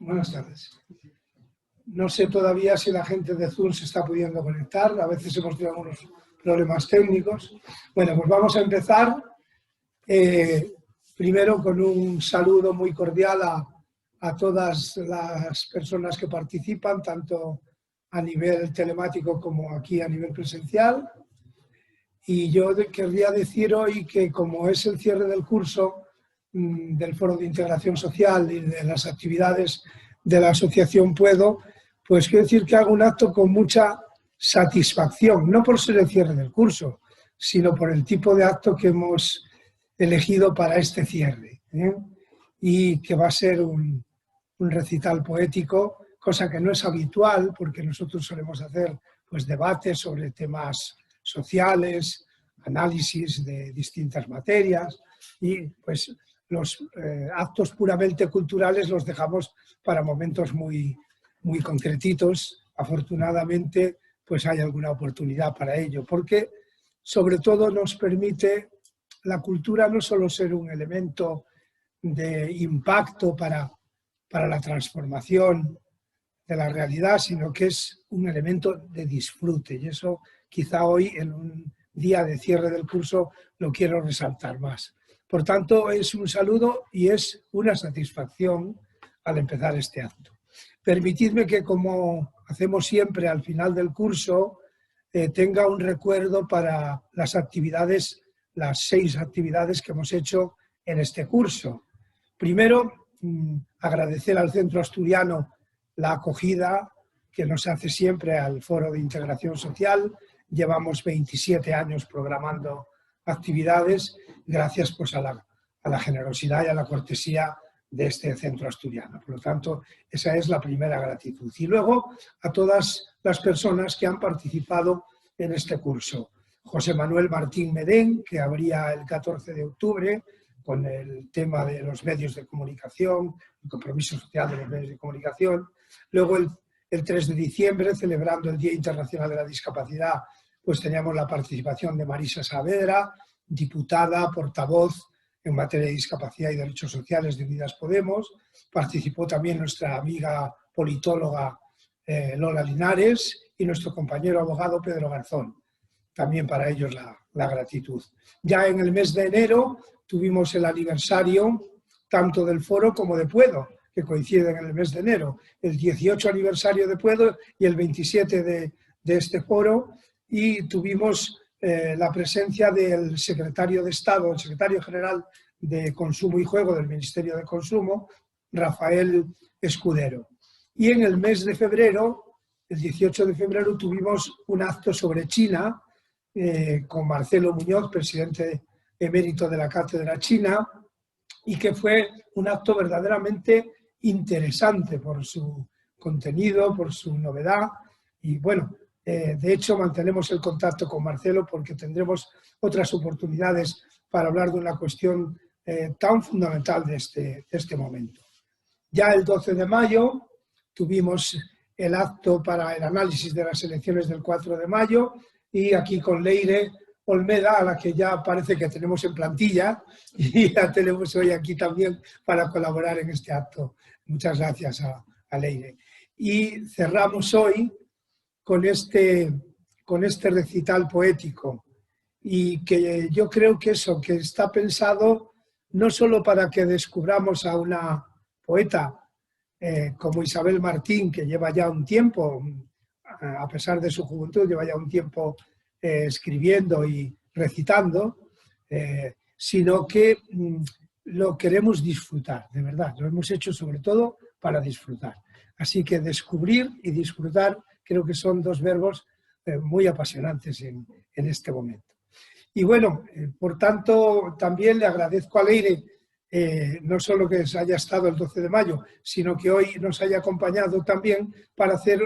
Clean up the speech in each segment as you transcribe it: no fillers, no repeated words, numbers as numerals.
Buenas tardes. No sé todavía si la gente de Zoom se está pudiendo conectar. A veces hemos tenido algunos problemas técnicos. Bueno, pues vamos a empezar. Primero con un saludo muy cordial a todas las personas que participan, tanto a nivel telemático como aquí a nivel presencial. Y yo querría decir hoy que, como es el cierre del curso del Foro de Integración Social y de las actividades de la Asociación Puedo, pues quiero decir que hago un acto con mucha satisfacción, no por ser el cierre del curso, sino por el tipo de acto que hemos elegido para este cierre, y que va a ser un recital poético, cosa que no es habitual porque nosotros solemos hacer pues debates sobre temas sociales, análisis de distintas materias, y pues los actos puramente culturales los dejamos para momentos muy concretitos. Afortunadamente pues hay alguna oportunidad para ello, porque sobre todo nos permite la cultura no solo ser un elemento de impacto para la transformación de la realidad, sino que es un elemento de disfrute, y eso quizá hoy, en un día de cierre del curso, lo quiero resaltar más. Por tanto, es un saludo y es una satisfacción al empezar este acto. Permitidme que, como hacemos siempre al final del curso, tenga un recuerdo para las actividades, las 6 actividades que hemos hecho en este curso. Primero, agradecer al Centro Asturiano la acogida que nos hace siempre al Foro de Integración Social. Llevamos 27 años programando actividades, gracias pues a la generosidad y a la cortesía de este Centro Asturiano. Por lo tanto, esa es la primera gratitud. Y luego a todas las personas que han participado en este curso. José Manuel Martín Medén, que abría el 14 de octubre con el tema de los medios de comunicación, el compromiso social de los medios de comunicación. Luego el 3 de diciembre, celebrando el Día Internacional de la Discapacidad, pues teníamos la participación de Marisa Saavedra, diputada, portavoz en materia de discapacidad y derechos sociales de Unidas Podemos. Participó también nuestra amiga politóloga Lola Linares y nuestro compañero abogado Pedro Garzón. También para ellos la gratitud. Ya en el mes de enero tuvimos el aniversario tanto del foro como de Puedo, que coinciden en el mes de enero. El 18 aniversario de Puedo y el 27 de este foro, y tuvimos la presencia del secretario de Estado, el secretario general de Consumo y Juego del Ministerio de Consumo, Rafael Escudero. Y en el mes de febrero, el 18 de febrero, tuvimos un acto sobre China con Marcelo Muñoz, presidente emérito de la Cátedra China, y que fue un acto verdaderamente interesante por su contenido, por su novedad. Y bueno, de hecho mantenemos el contacto con Marcelo porque tendremos otras oportunidades para hablar de una cuestión tan fundamental de este momento. Ya el 12 de mayo tuvimos el acto para el análisis de las elecciones del 4 de mayo, y aquí con Leire Olmeda, a la que ya parece que tenemos en plantilla, y la tenemos hoy aquí también para colaborar en este acto. Muchas gracias a Leire. Y cerramos hoy con este recital poético, y que yo creo que que está pensado no solo para que descubramos a una poeta como Isabel Martín, que lleva ya un tiempo, a pesar de su juventud, lleva ya un tiempo escribiendo y recitando, sino que lo queremos disfrutar, de verdad. Lo hemos hecho sobre todo para disfrutar. Así que descubrir y disfrutar creo que son dos verbos muy apasionantes en este momento. Y bueno, por tanto, también le agradezco a Leire no solo que haya estado el 12 de mayo, sino que hoy nos haya acompañado también para hacer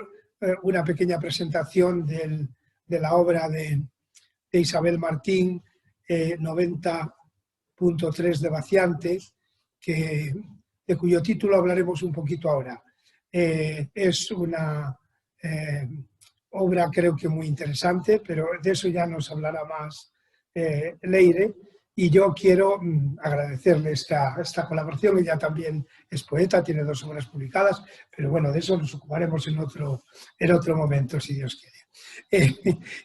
una pequeña presentación de la obra de Isabel Martín, 90.3 de Vaciante, de cuyo título hablaremos un poquito ahora. Es una obra creo que muy interesante, pero de eso ya nos hablará más Leire. Y yo quiero agradecerle esta colaboración. Ella también es poeta, tiene 2 obras publicadas, pero bueno, de eso nos ocuparemos en otro momento, si Dios quiere.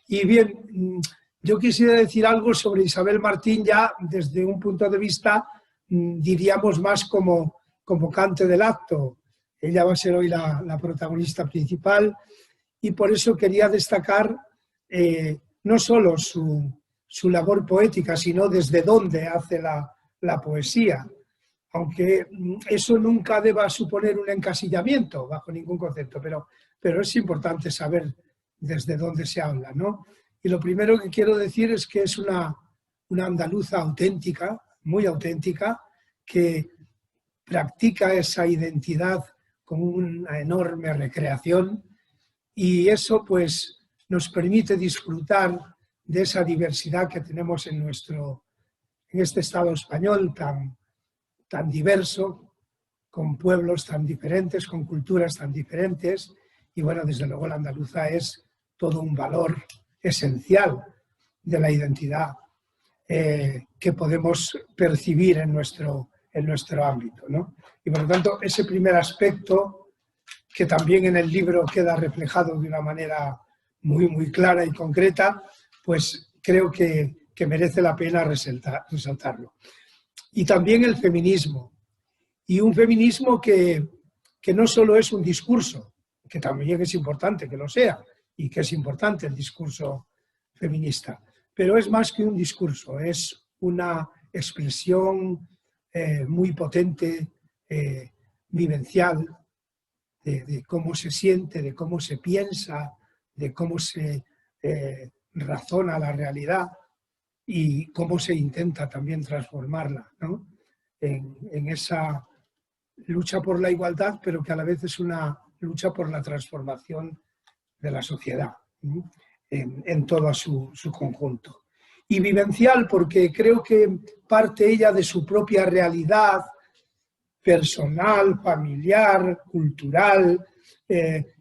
Y bien, yo quisiera decir algo sobre Isabel Martín ya desde un punto de vista, diríamos, más como convocante del acto. Ella va a ser hoy la protagonista principal y por eso quería destacar no solo su labor poética, sino desde dónde hace la poesía, aunque eso nunca deba suponer un encasillamiento bajo ningún concepto, pero es importante saber desde dónde se habla, ¿no? Y lo primero que quiero decir es que es una andaluza auténtica, muy auténtica, que practica esa identidad con una enorme recreación y eso pues nos permite disfrutar de esa diversidad que tenemos en este Estado español tan diverso, con pueblos tan diferentes, con culturas tan diferentes, y bueno, desde luego la andaluza es todo un valor esencial de la identidad que podemos percibir en nuestro ámbito, ¿no? Y por lo tanto, ese primer aspecto, que también en el libro queda reflejado de una manera muy clara y concreta, pues creo que merece la pena resaltarlo. Y también el feminismo. Y un feminismo que no solo es un discurso, que también es importante que lo sea, y que es importante el discurso feminista, pero es más que un discurso, es una expresión muy potente, vivencial, de cómo se siente, de cómo se piensa, de cómo se razona la realidad y cómo se intenta también transformarla, ¿no? En esa lucha por la igualdad, pero que a la vez es una lucha por la transformación de la sociedad, ¿no? En todo su conjunto. Y vivencial porque creo que parte ella de su propia realidad personal, familiar, cultural,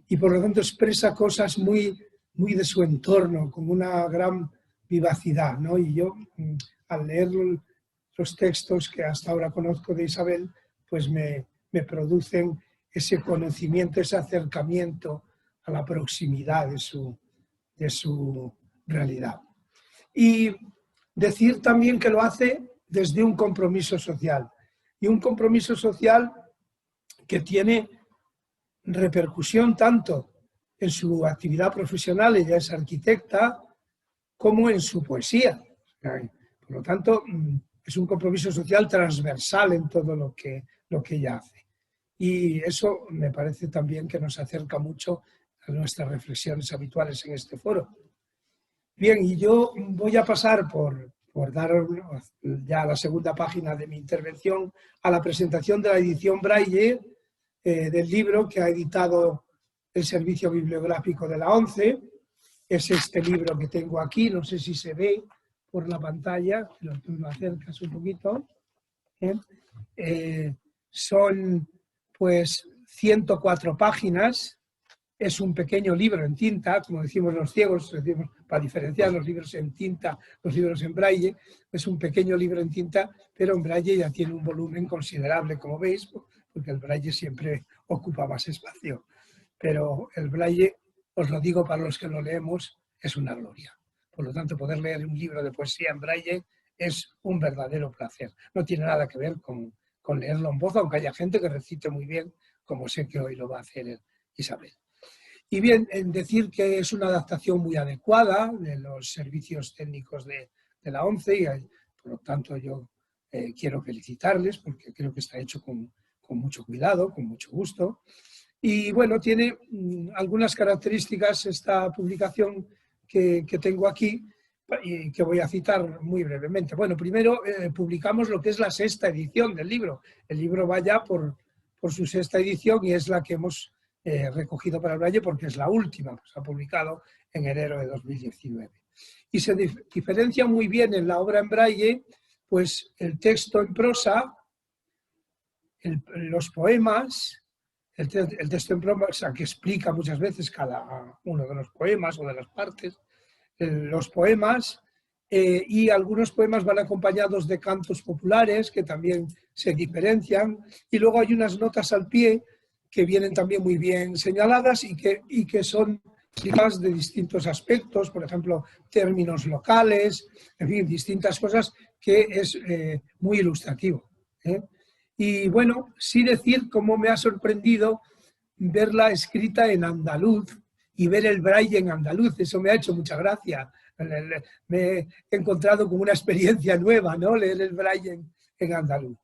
y por lo tanto expresa cosas muy de su entorno, con una gran vivacidad, ¿no? Y yo, al leer los textos que hasta ahora conozco de Isabel, pues me producen ese conocimiento, ese acercamiento a la proximidad de su realidad. Y decir también que lo hace desde un compromiso social. Y un compromiso social que tiene repercusión tanto en su actividad profesional, ella es arquitecta, como en su poesía. Por lo tanto, es un compromiso social transversal en todo lo que ella hace. Y eso me parece también que nos acerca mucho a nuestras reflexiones habituales en este foro. Bien, y yo voy a pasar por dar ya la segunda página de mi intervención a la presentación de la edición Braille del libro que ha editado el Servicio Bibliográfico de la ONCE. Es este libro que tengo aquí, no sé si se ve por la pantalla, pero tú lo acercas un poquito. Son pues 104 páginas. Es un pequeño libro en tinta, como decimos los ciegos, para diferenciar los libros en tinta, los libros en braille. Es un pequeño libro en tinta, pero en braille ya tiene un volumen considerable, como veis, porque el braille siempre ocupa más espacio. Pero el braille, os lo digo para los que lo leemos, es una gloria. Por lo tanto, poder leer un libro de poesía en braille es un verdadero placer. No tiene nada que ver con leerlo en voz, aunque haya gente que recite muy bien, como sé que hoy lo va a hacer Isabel. Y bien, en decir que es una adaptación muy adecuada de los servicios técnicos de la ONCE y por lo tanto yo quiero felicitarles porque creo que está hecho con mucho cuidado, con mucho gusto. Y bueno, tiene algunas características esta publicación que tengo aquí y que voy a citar muy brevemente. Bueno, primero publicamos lo que es la 6ª edición del libro. El libro va ya por su 6ª edición y es la que hemos recogido para el braille porque es la última, pues, se ha publicado en enero de 2019. Y se diferencia muy bien en la obra en braille, pues el texto en prosa, los poemas, el texto en prosa que explica muchas veces cada uno de los poemas o de las partes, los poemas y algunos poemas van acompañados de cantos populares que también se diferencian, y luego hay unas notas al pie que vienen también muy bien señaladas y que son de distintos aspectos, por ejemplo, términos locales, en fin, distintas cosas que es muy ilustrativo. Y bueno, sí decir cómo me ha sorprendido verla escrita en andaluz y ver el braille en andaluz, eso me ha hecho mucha gracia. Me he encontrado con una experiencia nueva, ¿no? Leer el braille en andaluz.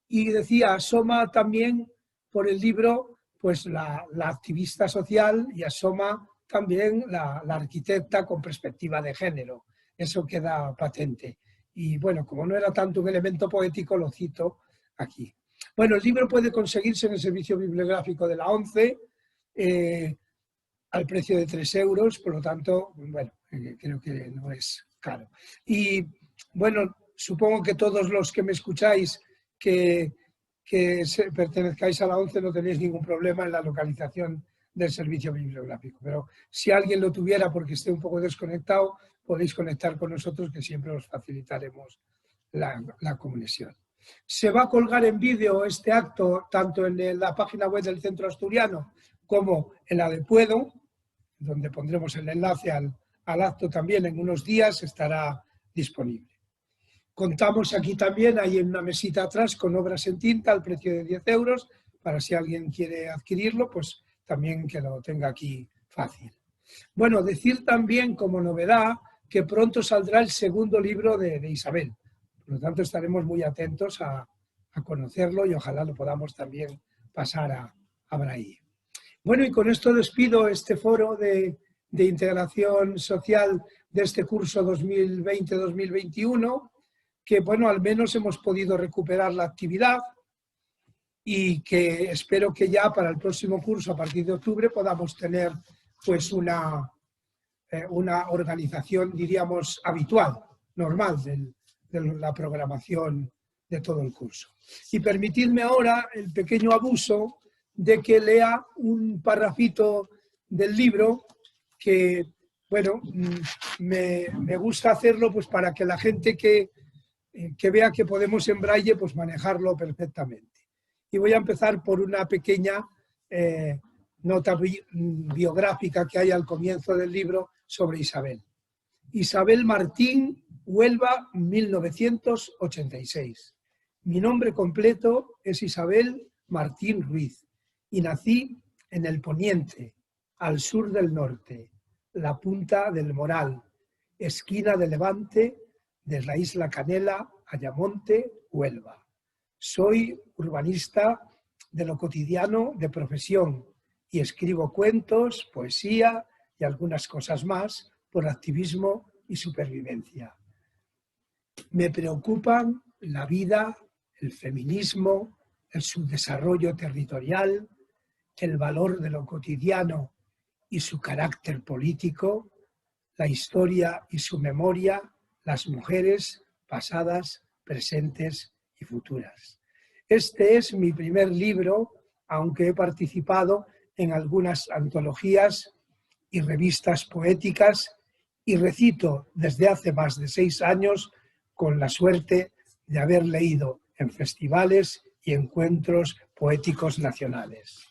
Y decía, asoma también por el libro pues la activista social y asoma también la arquitecta con perspectiva de género. Eso queda patente. Y bueno, como no era tanto un elemento poético, lo cito aquí. Bueno, el libro puede conseguirse en el servicio bibliográfico de la ONCE al precio de 3 euros, por lo tanto, bueno, creo que no es caro. Y bueno, supongo que todos los que me escucháis que pertenezcáis a la ONCE no tenéis ningún problema en la localización del servicio bibliográfico, pero si alguien lo tuviera porque esté un poco desconectado, podéis conectar con nosotros, que siempre os facilitaremos la conexión. Se va a colgar en vídeo este acto tanto en la página web del Centro Asturiano como en la de Puedo, donde pondremos el enlace al acto también en unos días, estará disponible. Contamos aquí también, hay en una mesita atrás, con obras en tinta al precio de 10 euros, para si alguien quiere adquirirlo, pues también que lo tenga aquí fácil. Bueno, decir también como novedad que pronto saldrá el segundo libro de Isabel. Por lo tanto, estaremos muy atentos a conocerlo y ojalá lo podamos también pasar a braille. Bueno, y con esto despido este foro de integración social de este curso 2020-2021, que bueno, al menos hemos podido recuperar la actividad y que espero que ya para el próximo curso, a partir de octubre, podamos tener pues una organización, diríamos, habitual, normal de la programación de todo el curso. Y permitidme ahora el pequeño abuso de que lea un parrafito del libro que, bueno, me gusta hacerlo pues para que la gente que vea que podemos en braille pues manejarlo perfectamente. Y voy a empezar por una pequeña nota biográfica que hay al comienzo del libro sobre Isabel. Isabel Martín, Huelva, 1986. Mi nombre completo es Isabel Martín Ruiz y nací en el poniente, al sur del norte, la punta del Moral, esquina de Levante, de la isla Canela, Ayamonte, Huelva. Soy urbanista de lo cotidiano de profesión y escribo cuentos, poesía y algunas cosas más por activismo y supervivencia. Me preocupan la vida, el feminismo, el subdesarrollo territorial, el valor de lo cotidiano y su carácter político, la historia y su memoria, las mujeres pasadas, presentes y futuras. Este es mi primer libro, aunque he participado en algunas antologías y revistas poéticas y recito desde hace más de 6 años con la suerte de haber leído en festivales y encuentros poéticos nacionales.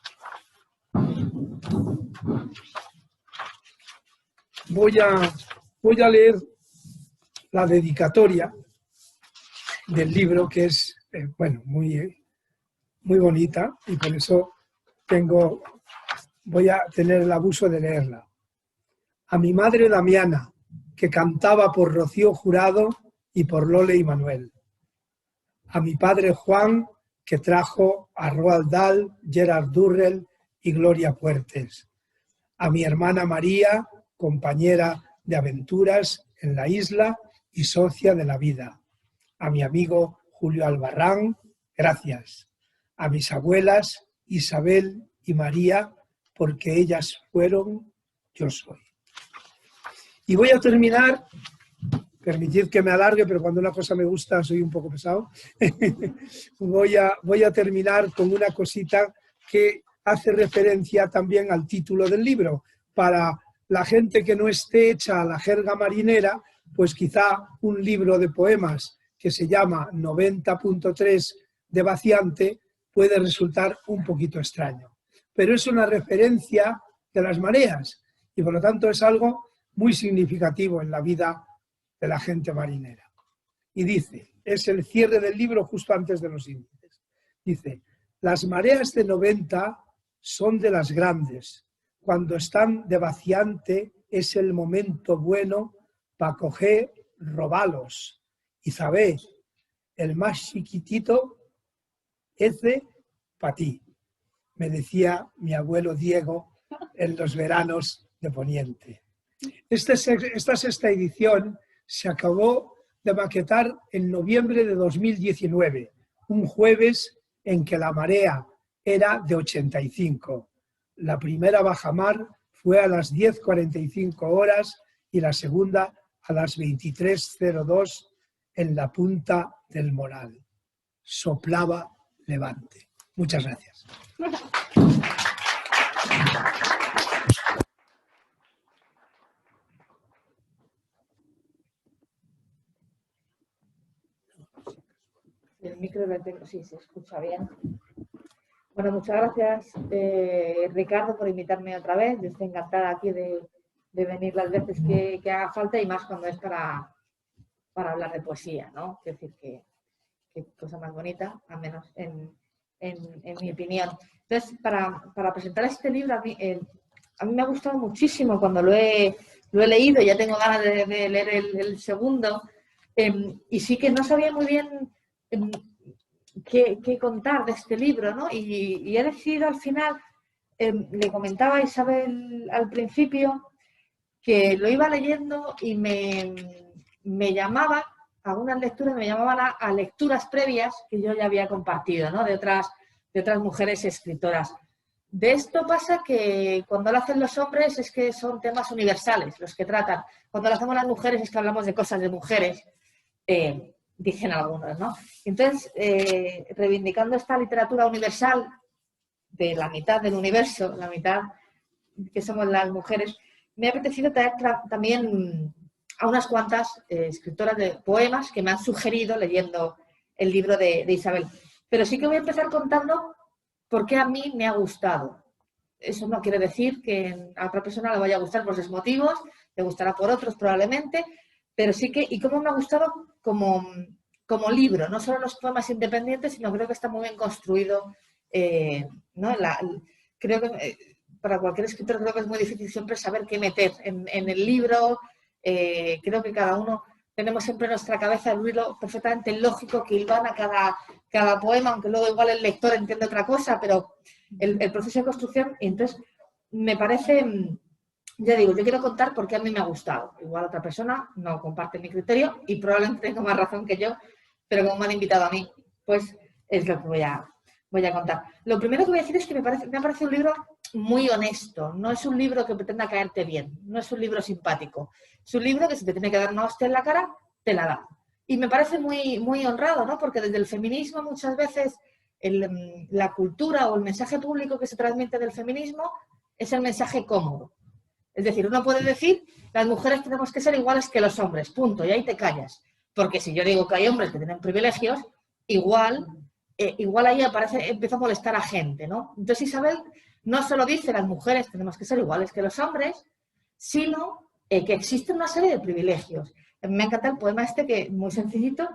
Voy a leer la dedicatoria del libro, que es bueno, muy bonita, y por eso voy a tener el abuso de leerla. A mi madre Damiana, que cantaba por Rocío Jurado y por Lole y Manuel. A mi padre Juan, que trajo a Roald Dahl, Gerard Durrell y Gloria Puertes. A mi hermana María, compañera de aventuras en la isla y socia de la vida. A mi amigo Julio Albarrán, gracias. A mis abuelas Isabel y María, porque ellas fueron, yo soy. Y voy a terminar, permitid que me alargue, pero cuando una cosa me gusta soy un poco pesado. voy a terminar con una cosita que hace referencia también al título del libro. Para la gente que no esté hecha a la jerga marinera, pues quizá un libro de poemas que se llama 90.3 de Vaciante puede resultar un poquito extraño. Pero es una referencia de las mareas y por lo tanto es algo muy significativo en la vida de la gente marinera. Y dice, es el cierre del libro justo antes de los índices. Dice, las mareas de 90 son de las grandes. Cuando están de vaciante es el momento bueno para coger robalos. Y sabé, el más chiquitito, ese para ti, me decía mi abuelo Diego en los veranos de Poniente. Esta sexta edición se acabó de maquetar en noviembre de 2019, un jueves en que la marea era de 85. La primera bajamar fue a las 10:45 horas y la segunda a las 23:02 en la punta del Moral. Soplaba levante. Muchas gracias. El micro lo tengo, sí, se escucha bien. Bueno, muchas gracias, Ricardo, por invitarme otra vez. Yo estoy encantada aquí de venir las veces que haga falta y más cuando es para hablar de poesía, ¿no? Es decir, que cosa más bonita, al menos en mi opinión. Entonces, para presentar este libro, a mí me ha gustado muchísimo cuando lo he leído, ya tengo ganas de leer el segundo, y sí que no sabía muy bien qué contar de este libro, ¿no? Y he decidido al final, le comentaba a Isabel al principio, que lo iba leyendo y me llamaba, algunas lecturas me llamaban a lecturas previas que yo ya había compartido, ¿no? de otras mujeres escritoras. De esto pasa que cuando lo hacen los hombres es que son temas universales los que tratan. Cuando lo hacemos las mujeres es que hablamos de cosas de mujeres, dicen algunos, ¿no? Entonces, reivindicando esta literatura universal de la mitad del universo, la mitad que somos las mujeres, me ha apetecido traer también a unas cuantas escritoras de poemas que me han sugerido leyendo el libro de Isabel. Pero sí que voy a empezar contando por qué a mí me ha gustado. Eso no quiere decir que a otra persona le vaya a gustar por esos motivos, le gustará por otros probablemente, pero sí que, y cómo me ha gustado como libro, no solo los poemas independientes, sino creo que está muy bien construido, ¿no? Creo que para cualquier escritor creo que es muy difícil siempre saber qué meter en el libro. Creo que cada uno tenemos siempre en nuestra cabeza el hilo perfectamente lógico que hilvana cada poema, aunque luego igual el lector entiende otra cosa, pero el proceso de construcción, entonces me parece, ya digo, yo quiero contar por qué a mí me ha gustado. Igual otra persona no comparte mi criterio y probablemente tenga más razón que yo, pero como me han invitado a mí, pues es lo que voy a contar. Lo primero que voy a decir es que me ha parecido un libro muy honesto. No es un libro que pretenda caerte bien, no es un libro simpático. Es un libro que si te tiene que dar una hostia en la cara, te la da. Y me parece muy, muy honrado, ¿no? Porque desde el feminismo muchas veces la cultura o el mensaje público que se transmite del feminismo es el mensaje cómodo. Es decir, uno puede decir, las mujeres tenemos que ser iguales que los hombres, punto, y ahí te callas. Porque si yo digo que hay hombres que tienen privilegios, igual ahí empieza a molestar a gente, ¿no? Entonces Isabel no solo dice las mujeres tenemos que ser iguales que los hombres, sino que existe una serie de privilegios. Me encanta el poema este, que muy sencillito,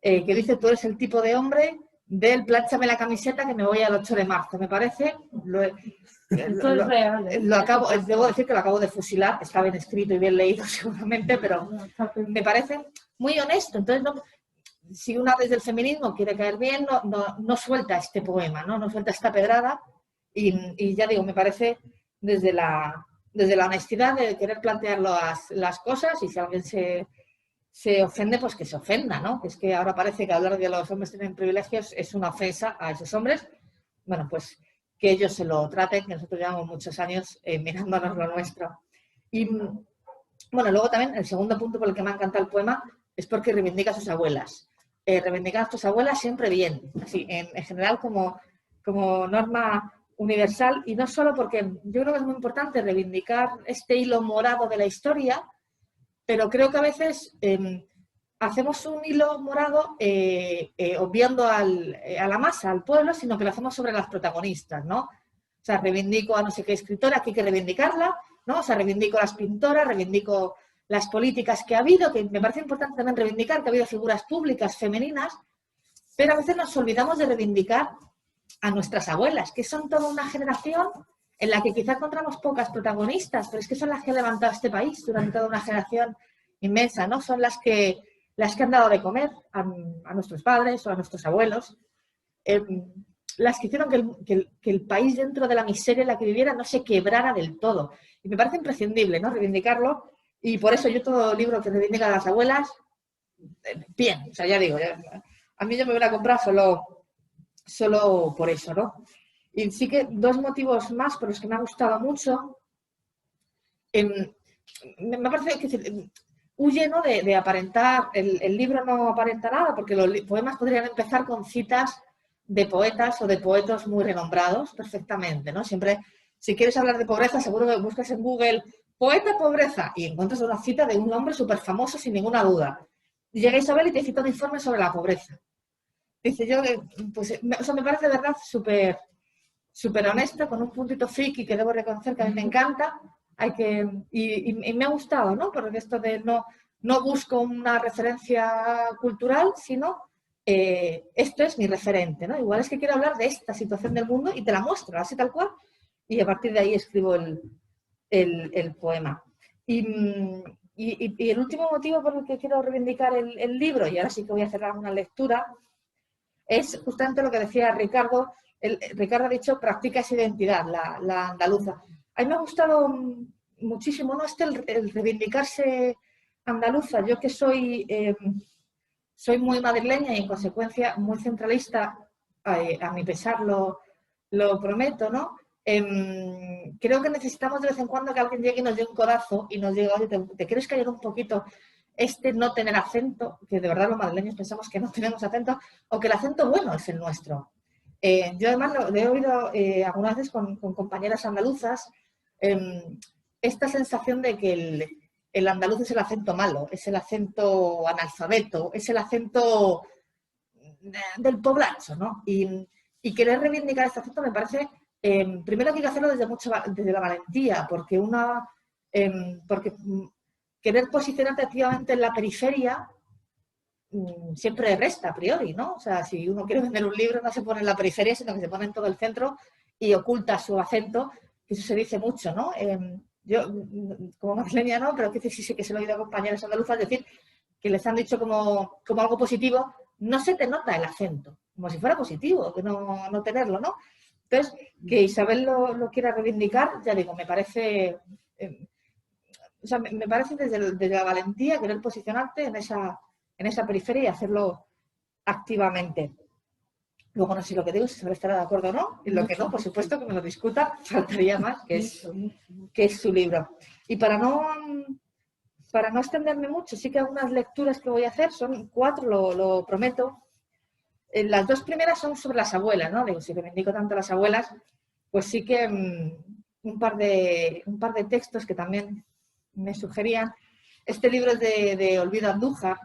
que dice, tú eres el tipo de hombre del plánchame la camiseta que me voy al 8 de marzo. Me parece, debo decir que lo acabo de fusilar, está bien escrito y bien leído seguramente, pero me parece muy honesto. Entonces, si una desde el feminismo quiere caer bien, no suelta este poema, no suelta esta pedrada, y ya digo, me parece desde la honestidad de querer plantear las cosas, y si alguien se ofende, pues que se ofenda, ¿no? Es que ahora parece que hablar de los hombres tienen privilegios es una ofensa a esos hombres. Bueno, pues que ellos se lo traten, que nosotros llevamos muchos años mirándonos lo nuestro. Y bueno, luego también el segundo punto por el que me ha encantado el poema es porque reivindica a sus abuelas. Reivindicar a tus abuelas siempre bien, así, en general como norma universal, y no solo porque yo creo que es muy importante reivindicar este hilo morado de la historia, pero creo que a veces hacemos un hilo morado obviando a la masa, al pueblo, sino que lo hacemos sobre las protagonistas, ¿no? O sea, reivindico a no sé qué escritora, aquí hay que reivindicarla, ¿no? O sea, reivindico a las pintoras, reivindico las políticas que ha habido, que me parece importante también reivindicar que ha habido figuras públicas femeninas, pero a veces nos olvidamos de reivindicar a nuestras abuelas, que son toda una generación en la que quizá encontramos pocas protagonistas, pero es que son las que han levantado este país durante toda una generación inmensa, ¿no? Son las que han dado de comer a nuestros padres o a nuestros abuelos, las que hicieron que el país, dentro de la miseria en la que viviera, no se quebrara del todo. Y me parece imprescindible, ¿no?, reivindicarlo, y por eso yo todo libro que reivindica a las abuelas, bien, o sea, ya digo, a mí yo me voy a comprar solo por eso, ¿no? Y sí que 2 motivos más por los que me ha gustado mucho. Me parece que huye, ¿no?, de aparentar, el libro no aparenta nada, porque los poemas podrían empezar con citas de poetas o de poetos muy renombrados perfectamente, ¿no? Siempre, si quieres hablar de pobreza, seguro que buscas en Google poeta pobreza y encuentras una cita de un hombre súper famoso sin ninguna duda. Y llega Isabel y te cita un informe sobre la pobreza. Dice yo, pues, o sea, me parece de verdad súper honesto, con un puntito friki que debo reconocer que a mí me encanta. Y me ha gustado, ¿no? Porque esto de no busco una referencia cultural, sino esto es mi referente, ¿no? Igual es que quiero hablar de esta situación del mundo y te la muestro, así tal cual, y a partir de ahí escribo el poema. Y el último motivo por el que quiero reivindicar el libro, y ahora sí que voy a cerrar una lectura, es justamente lo que decía Ricardo. Ricardo ha dicho, practica esa identidad, la andaluza. A mí me ha gustado muchísimo, ¿no?, el reivindicarse andaluza. Yo que soy muy madrileña y en consecuencia muy centralista, a mi pesar lo prometo, ¿no? Creo que necesitamos de vez en cuando que alguien llegue y nos dé un codazo y nos diga, oye, ¿te quieres callar un poquito no tener acento? Que de verdad los madrileños pensamos que no tenemos acento, o que el acento bueno es el nuestro. Yo además lo he oído algunas veces con compañeras andaluzas, esta sensación de que el andaluz es el acento malo, es el acento analfabeto, es el acento del poblacho, ¿no? Y querer reivindicar este acento me parece, primero que hay que hacerlo desde la valentía, porque querer posicionarte activamente en la periferia siempre resta a priori, ¿no? O sea, si uno quiere vender un libro no se pone en la periferia, sino que se pone en todo el centro y oculta su acento, que eso se dice mucho, ¿no? Yo, como madrileña no, pero que sí que se lo he oído a compañeros andaluzas decir que les han dicho como algo positivo, no se te nota el acento, como si fuera positivo, que no tenerlo, ¿no? Entonces, que Isabel lo quiera reivindicar, ya digo, me parece... o sea, me parece desde la valentía querer posicionarte en esa periferia y hacerlo activamente. Luego no sé lo que digo, si Isabel estará de acuerdo o no, y lo que no, por supuesto que me lo discuta, faltaría más, que es su libro. Y para no extenderme mucho, sí que algunas lecturas que voy a hacer, son 4, lo prometo. Las 2 primeras son sobre las abuelas, ¿no? Digo, si reivindico tanto a las abuelas, pues sí que un par de textos que también me sugerían. Este libro es de Olvido Andújar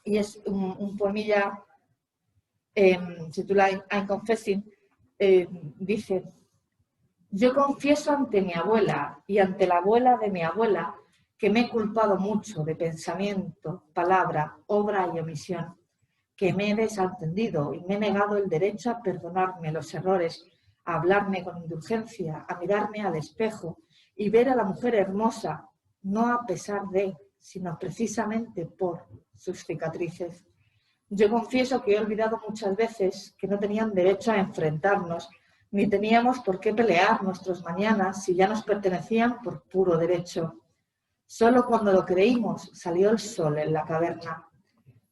y es un poemilla, se titula I'm Confessing. Dice: yo confieso ante mi abuela y ante la abuela de mi abuela que me he culpado mucho de pensamiento, palabra, obra y omisión, que me he desatendido y me he negado el derecho a perdonarme los errores, a hablarme con indulgencia, a mirarme al espejo y ver a la mujer hermosa, no a pesar de, sino precisamente por sus cicatrices. Yo confieso que he olvidado muchas veces que no tenían derecho a enfrentarnos, ni teníamos por qué pelear nuestros mañanas si ya nos pertenecían por puro derecho. Solo cuando lo creímos salió el sol en la caverna.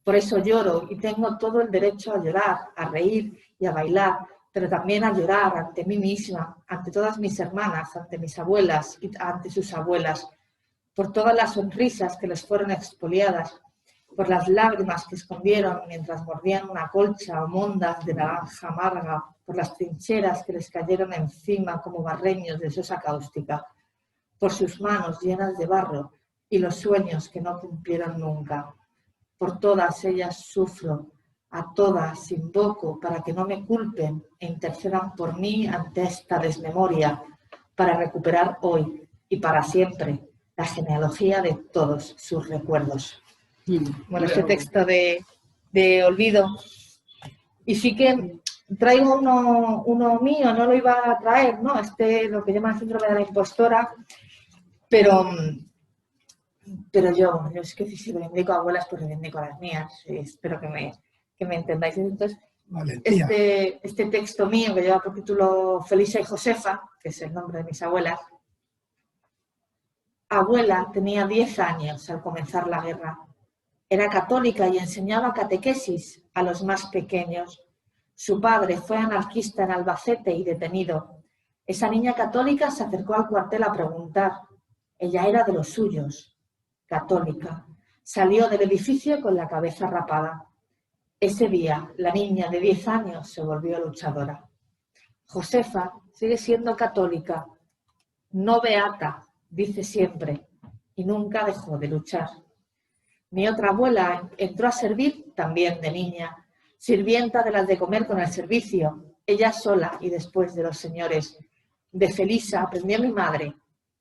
Por eso lloro y tengo todo el derecho a llorar, a reír y a bailar, pero también a llorar ante mí misma, ante todas mis hermanas, ante mis abuelas y ante sus abuelas, por todas las sonrisas que les fueron expoliadas, por las lágrimas que escondieron mientras mordían una colcha o mondas de naranja amarga, por las trincheras que les cayeron encima como barreños de sosa cáustica, por sus manos llenas de barro y los sueños que no cumplieron nunca. Por todas ellas sufro, a todas invoco para que no me culpen e intercedan por mí ante esta desmemoria, para recuperar hoy y para siempre la genealogía de todos sus recuerdos. Bueno, este texto de Olvido. Y sí que traigo uno mío, no lo iba a traer, ¿no? Lo que llaman el síndrome de la impostora, pero yo es que si reivindico a abuelas, pues reivindico a las mías. Y espero que me entendáis. Entonces, este texto mío, que lleva por título Felisa y Josefa, que es el nombre de mis abuelas. Abuela tenía 10 años al comenzar la guerra. Era católica y enseñaba catequesis a los más pequeños. Su padre fue anarquista en Albacete y detenido. Esa niña católica se acercó al cuartel a preguntar. Ella era de los suyos, católica. Salió del edificio con la cabeza rapada. Ese día, la niña de 10 años se volvió luchadora. Josefa sigue siendo católica, no beata, dice siempre, y nunca dejó de luchar. Mi otra abuela entró a servir también de niña, sirvienta de las de comer con el servicio, ella sola y después de los señores. De Felisa aprendió mi madre,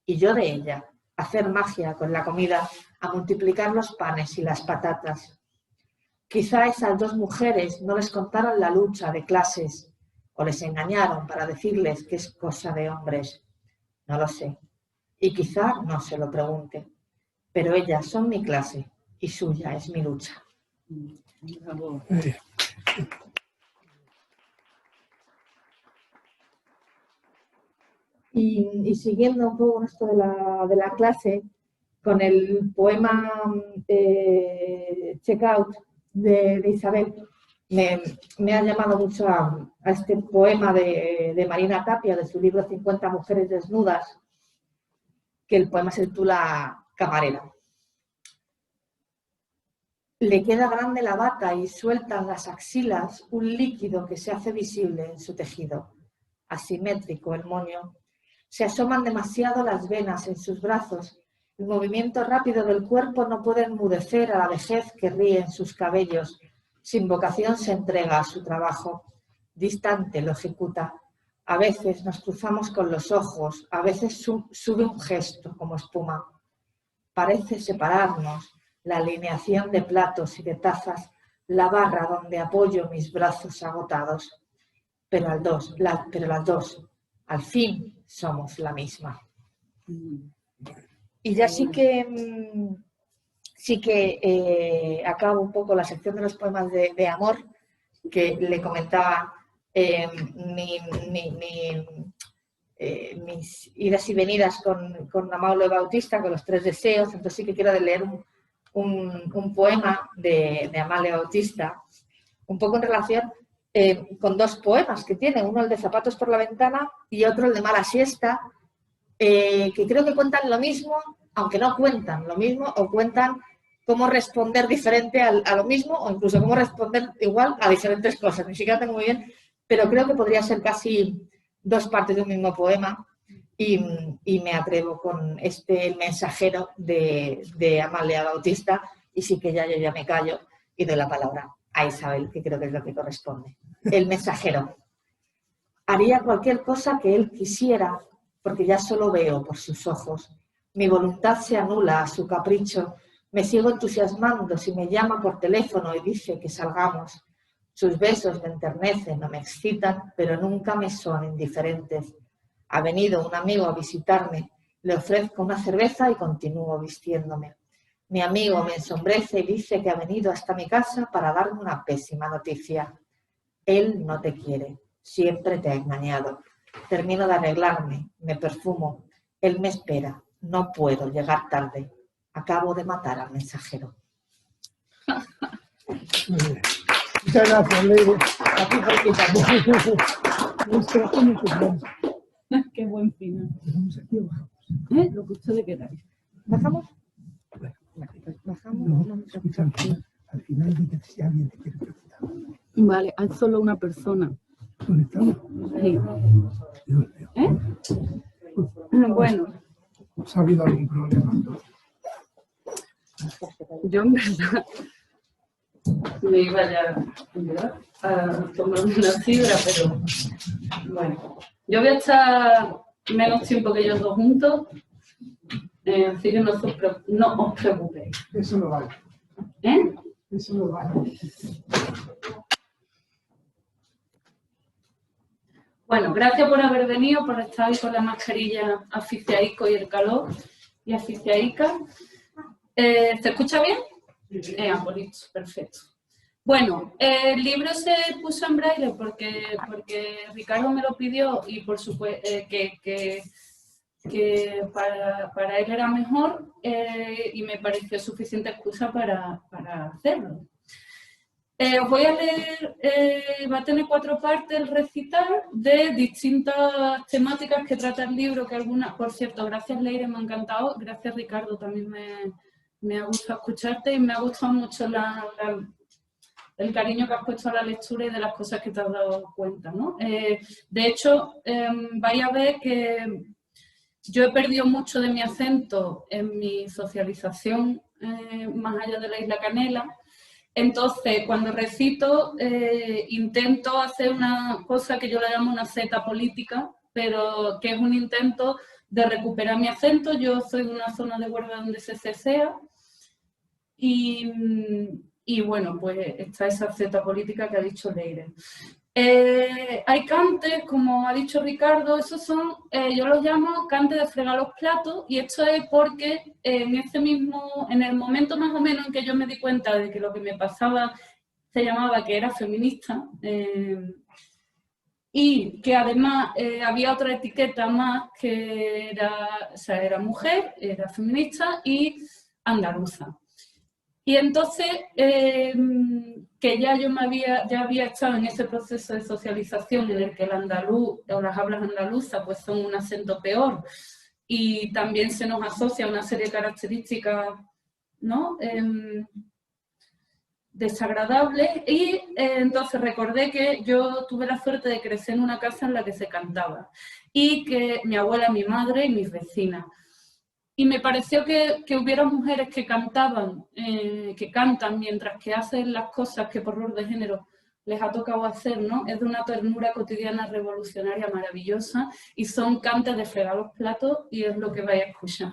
y yo de ella, a hacer magia con la comida, a multiplicar los panes y las patatas. Quizá esas dos mujeres no les contaron la lucha de clases, o les engañaron para decirles que es cosa de hombres. No lo sé, y quizá no se lo pregunte, pero ellas son mi clase y suya es mi lucha. Y siguiendo un poco esto de la clase, con el poema Check Out de Isabel, me ha llamado mucho a este poema de Marina Tapia, de su libro 50 mujeres desnudas, que el poema se titula Camarera. Le queda grande la bata y suelta en las axilas un líquido que se hace visible en su tejido. Asimétrico el moño. Se asoman demasiado las venas en sus brazos. El movimiento rápido del cuerpo no puede enmudecer a la vejez que ríe en sus cabellos. Sin vocación se entrega a su trabajo. Distante lo ejecuta. A veces nos cruzamos con los ojos, a veces sube un gesto como espuma. Parece separarnos la alineación de platos y de tazas, la barra donde apoyo mis brazos agotados. Pero las dos, al fin, somos la misma. Y ya sí que acabo un poco la sección de los poemas de amor, que le comentaba mis idas y venidas con Amaulo Bautista, con los 3 deseos. Entonces sí que quiero leer un poema de Amalia Bautista, un poco en relación con 2 poemas que tiene, uno el de Zapatos por la ventana y otro el de Mala siesta, que creo que cuentan lo mismo, aunque no cuentan lo mismo, o cuentan cómo responder diferente a lo mismo, o incluso cómo responder igual a diferentes cosas. Ni siquiera tengo muy bien, pero creo que podría ser casi 2 partes de un mismo poema, y me atrevo con El mensajero de Amalia Bautista, y sí que yo ya me callo y doy la palabra a Isabel, que creo que es lo que corresponde. El mensajero. Haría cualquier cosa que él quisiera, porque ya solo veo por sus ojos. Mi voluntad se anula a su capricho. Me sigo entusiasmando si me llama por teléfono y dice que salgamos. Sus besos me enternecen o me excitan, pero nunca me son indiferentes. Ha venido un amigo a visitarme, le ofrezco una cerveza y continúo vistiéndome. Mi amigo me ensombrece y dice que ha venido hasta mi casa para darme una pésima noticia. Él no te quiere, siempre te ha engañado. Termino de arreglarme, me perfumo. Él me espera, no puedo llegar tarde. Acabo de matar al mensajero. Muchas gracias, Lady. Aquí por quitarme. Qué buen final. Lo que ustedes queráis. ¿Bajamos? No, escucha, al final dice si alguien te quiere preguntar. Vale, hay solo una persona. ¿Dónde estamos? Sí. Dios mío. Bueno. ¿Ha habido algún problema? Yo en verdad me iba ya a tomar una sidra, pero bueno. Yo voy a estar menos tiempo que ellos dos juntos, así que no os preocupéis. Eso no vale. ¿Eh? Eso no vale. Bueno, gracias por haber venido, por estar ahí con la mascarilla asfixiaico y el calor y asfixiaica. ¿Se escucha bien? Pues listo, perfecto. Bueno, el libro se puso en braille porque Ricardo me lo pidió y por supuesto que para él era mejor y me pareció suficiente excusa para hacerlo. Os voy a leer, va a tener 4 partes el recital de distintas temáticas que trata el libro, que algunas, por cierto, gracias Leire, me ha encantado, gracias Ricardo, también me ha gustado escucharte y me ha gustado mucho el cariño que has puesto a la lectura y de las cosas que te has dado cuenta, ¿no? De hecho, vais a ver que yo he perdido mucho de mi acento en mi socialización más allá de la Isla Canela. Entonces, cuando recito, intento hacer una cosa que yo le llamo una zeta política, pero que es un intento de recuperar mi acento. Yo soy de una zona de Huelva donde se cesea y bueno, pues está esa zeta política que ha dicho Leire. Hay cantes, como ha dicho Ricardo, esos son, yo los llamo cantes de fregar los platos, y esto es porque en el momento más o menos en que yo me di cuenta de que lo que me pasaba se llamaba que era feminista, y que además había otra etiqueta más que era, o sea, era mujer, era feminista y andaluza. Y entonces, que ya había estado en ese proceso de socialización en el que el andaluz o las hablas andaluzas pues son un acento peor y también se nos asocia una serie de características, ¿no? Desagradables, y entonces recordé que yo tuve la suerte de crecer en una casa en la que se cantaba y que mi abuela, mi madre y mis vecinas. Y me pareció que hubiera mujeres que cantaban, que cantan mientras que hacen las cosas que por rol de género les ha tocado hacer, ¿no? Es de una ternura cotidiana revolucionaria maravillosa y son cantes de fregar los platos y es lo que vais a escuchar.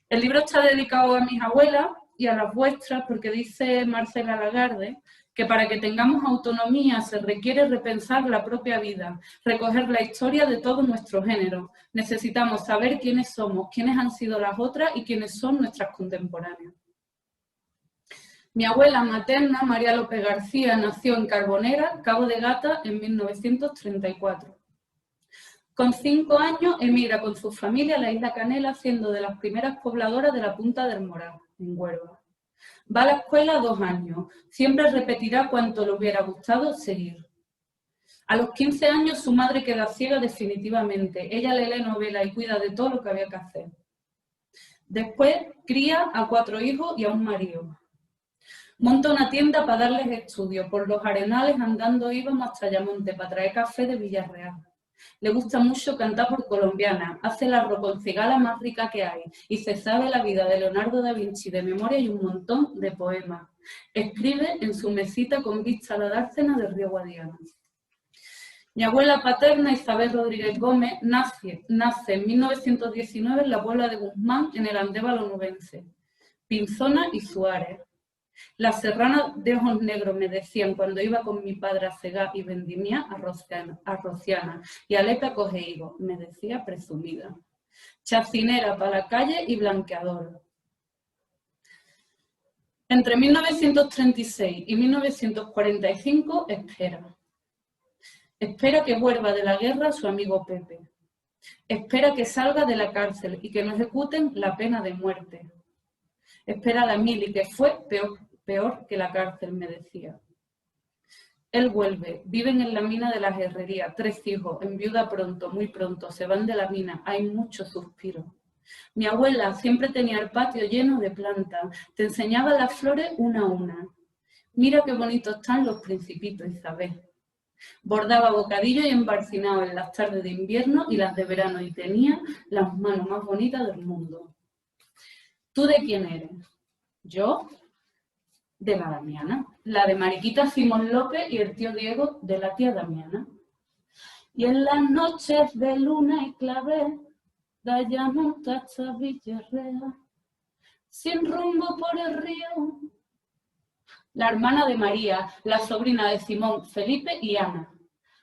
El libro está dedicado a mis abuelas y a las vuestras porque dice Marcela Lagarde que para que tengamos autonomía se requiere repensar la propia vida, recoger la historia de todo nuestro género. Necesitamos saber quiénes somos, quiénes han sido las otras y quiénes son nuestras contemporáneas. Mi abuela materna, María López García, nació en Carbonera, Cabo de Gata, en 1934. Con 5 años emigra con su familia a la Isla Canela, siendo de las primeras pobladoras de la Punta del Moral, en Huelva. Va a la escuela 2 años. Siempre repetirá cuánto le hubiera gustado seguir. A los 15 años su madre queda ciega definitivamente. Ella le lee novela y cuida de todo lo que había que hacer. Después cría a 4 hijos y a un marido. Monta una tienda para darles estudio. Por los arenales andando íbamos hasta Ayamonte para traer café de Villarreal. Le gusta mucho cantar por colombiana, hace la roconcigala más rica que hay y se sabe la vida de Leonardo da Vinci de memoria y un montón de poemas. Escribe en su mesita con vista a la dársena del río Guadiana. Mi abuela paterna, Isabel Rodríguez Gómez, nace en 1919 en la Puebla de Guzmán, en el Andévalo nubense. Pinzona y Suárez. Las serranas de ojos negros me decían cuando iba con mi padre a cegar y vendimia a Rociana. Y Alepa coge higo, me decía presumida. Chacinera para la calle y blanqueador. Entre 1936 y 1945 espera. Espera que vuelva de la guerra su amigo Pepe. Espera que salga de la cárcel y que no ejecuten la pena de muerte. Espera a la mili, que fue peor que la cárcel, me decía. Él vuelve, viven en la mina de las herrerías, 3 hijos, enviuda pronto, muy pronto, se van de la mina, hay muchos suspiros. Mi abuela siempre tenía el patio lleno de plantas, te enseñaba las flores una a una. Mira qué bonitos están los principitos, Isabel. Bordaba bocadillo y embarcinado en las tardes de invierno y las de verano y tenía las manos más bonitas del mundo. ¿Tú de quién eres? Yo, de la Damiana. La de Mariquita Simón López y el tío Diego, de la tía Damiana. Y en las noches de luna y clavel, da llamonta hasta Villarreal, sin rumbo por el río. La hermana de María, la sobrina de Simón, Felipe y Ana.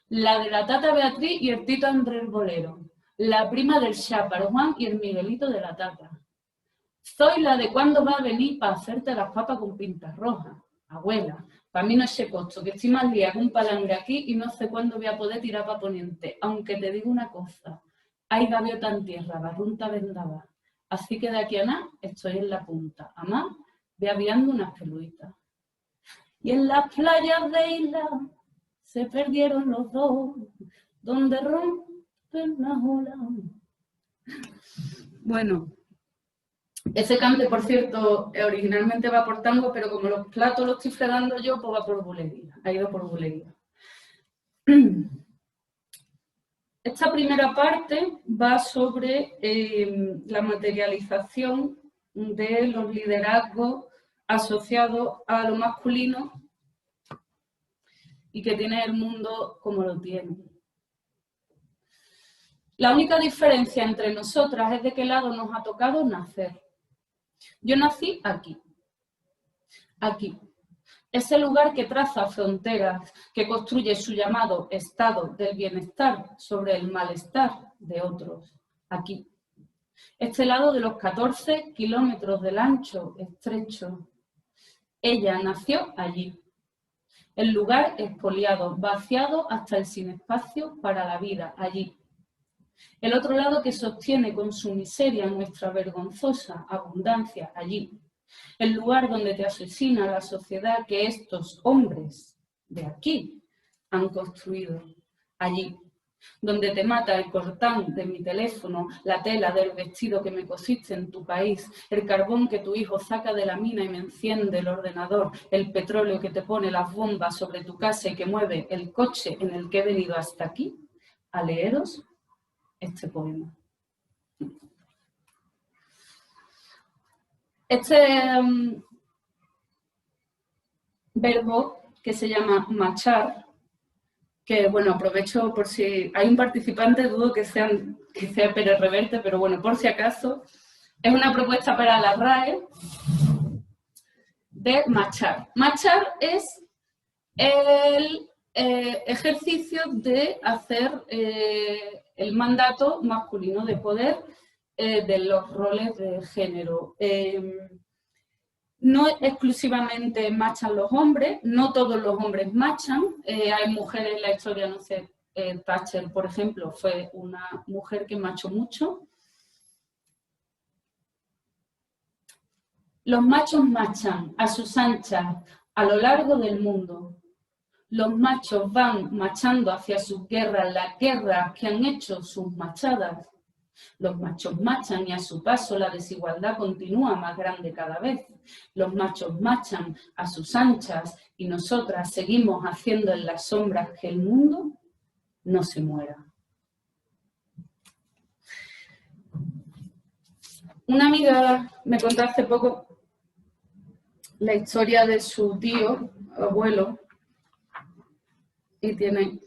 La de la tata Beatriz y el tito Andrés Bolero. La prima del Cháparo Juan y el Miguelito de la tata. Soy la de cuándo va a venir para hacerte las papas con pintas rojas. Abuela, para mí no es ese costo, que estoy más lía que un palangre aquí y no sé cuándo voy a poder tirar para Poniente. Aunque te digo una cosa, hay gaviota en tierra, barrunta vendada. Así que de aquí a nada estoy en la punta. Amá, voy aviando unas peluitas. Y en las playas de isla se perdieron los dos, donde rompen las olas. Bueno, ese cante, por cierto, originalmente va por tango, pero como los platos los estoy fregando yo, pues va por bulería, ha ido por bulería. Esta primera parte va sobre la materialización de los liderazgos asociados a lo masculino y que tiene el mundo como lo tiene. La única diferencia entre nosotras es de qué lado nos ha tocado nacer. Yo nací aquí, aquí. Ese lugar que traza fronteras, que construye su llamado estado del bienestar sobre el malestar de otros, aquí. Este lado de los 14 kilómetros del ancho estrecho. Ella nació allí. El lugar expoliado, vaciado hasta el sin espacio para la vida, allí. El otro lado que sostiene con su miseria nuestra vergonzosa abundancia, allí. El lugar donde te asesina la sociedad que estos hombres de aquí han construido, allí. Donde te mata el cortán de mi teléfono, la tela del vestido que me cosiste en tu país, el carbón que tu hijo saca de la mina y me enciende el ordenador, el petróleo que te pone las bombas sobre tu casa y que mueve el coche en el que he venido hasta aquí, a leeros este poema. Este verbo que se llama machar, que bueno, aprovecho por si hay un participante, dudo que sea Pérez Reverte, pero bueno, por si acaso, es una propuesta para la RAE de machar. Machar es el ejercicio de hacer el mandato masculino de poder de los roles de género. No exclusivamente machan los hombres, no todos los hombres machan. Hay mujeres en la historia, no sé, Thatcher, por ejemplo, fue una mujer que machó mucho. Los machos machan a sus anchas a lo largo del mundo. Los machos van machando hacia sus guerras, las guerras que han hecho sus machadas. Los machos machan y a su paso la desigualdad continúa más grande cada vez. Los machos machan a sus anchas y nosotras seguimos haciendo en las sombras que el mundo no se muera. Una amiga me contó hace poco la historia de su tío, abuelo, y tiene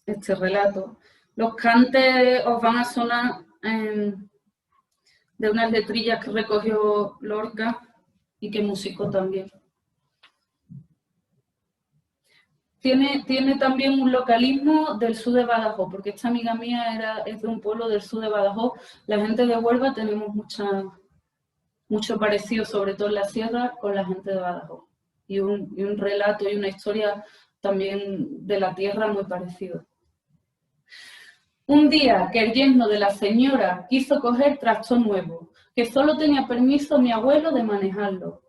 este relato. Los cantes os van a sonar de unas letrillas que recogió Lorca y que musicó también. Tiene también un localismo del sur de Badajoz, porque esta amiga mía es de un pueblo del sur de Badajoz. La gente de Huelva tenemos mucho parecido, sobre todo en la sierra, con la gente de Badajoz. Y un relato y una historia también de la tierra muy parecido. Un día que el yerno de la señora quiso coger trasto nuevo, que solo tenía permiso mi abuelo de manejarlo,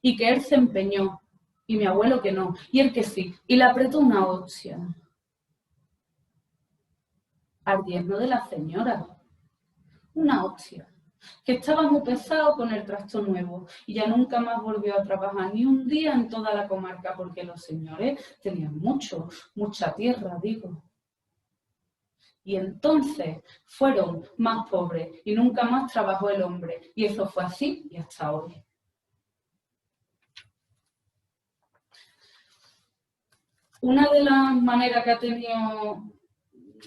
y que él se empeñó, y mi abuelo que no, y él que sí, y le apretó una hostia. Al yerno de la señora, una hostia, que estaba muy pesado con el trasto nuevo, y ya nunca más volvió a trabajar ni un día en toda la comarca, porque los señores tenían mucha tierra, digo. Y entonces fueron más pobres y nunca más trabajó el hombre. Y eso fue así y hasta hoy. Una de las maneras que ha tenido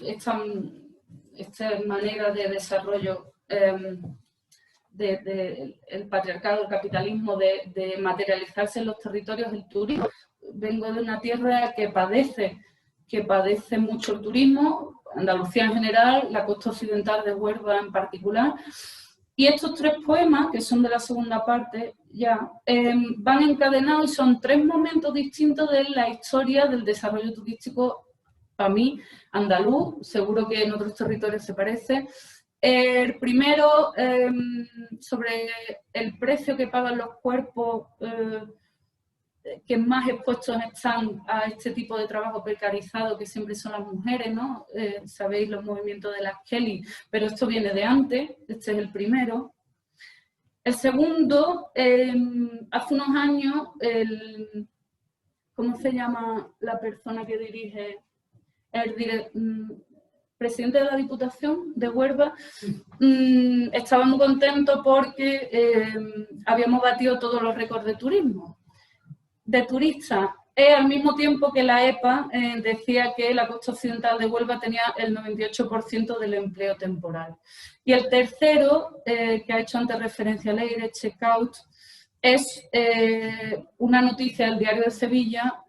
esta manera de desarrollo el patriarcado, el capitalismo, de materializarse en los territorios, el turismo. Vengo de una tierra que padece mucho el turismo, Andalucía en general, la costa occidental de Huelva en particular. Y estos 3 poemas, que son de la segunda parte, ya van encadenados y son 3 momentos distintos de la historia del desarrollo turístico, para mí, andaluz, seguro que en otros territorios se parece. El primero, sobre el precio que pagan los cuerpos que más expuestos están a este tipo de trabajo precarizado, que siempre son las mujeres, ¿no? Sabéis los movimientos de las Kelly, pero esto viene de antes, este es el primero. El segundo, hace unos años, ¿cómo se llama la persona que dirige? Presidente de la Diputación de Huelva, estaba muy contento porque habíamos batido todos los récords de turismo. De turistas, al mismo tiempo que la EPA decía que la costa occidental de Huelva tenía el 98% del empleo temporal. Y el tercero, que ha hecho antes referencia a Leire, Checkout, es una noticia del Diario de Sevilla,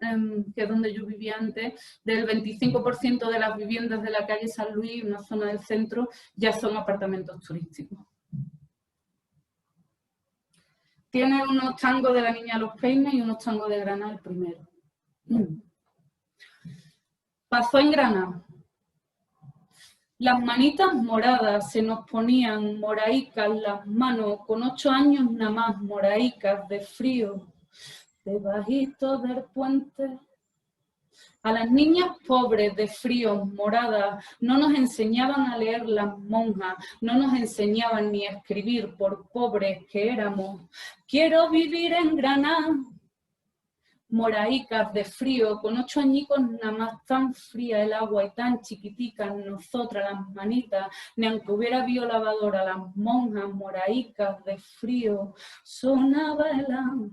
que es donde yo vivía antes, del 25% de las viviendas de la calle San Luis, una zona del centro, ya son apartamentos turísticos. Tiene unos tangos de La Niña Los Peines y unos tangos de Granada el primero. Pasó en Granada. Las manitas moradas se nos ponían moraicas las manos, con 8 años nada más, moraicas de frío, debajito del puente. A las niñas pobres de frío, moradas, no nos enseñaban a leer las monjas, no nos enseñaban ni a escribir por pobres que éramos. Quiero vivir en Granada. Moraicas de frío, con 8 añicos nada más, tan fría el agua y tan chiquiticas nosotras las manitas, ni aunque hubiera biolavadora, las monjas moraicas de frío, sonaba el agua.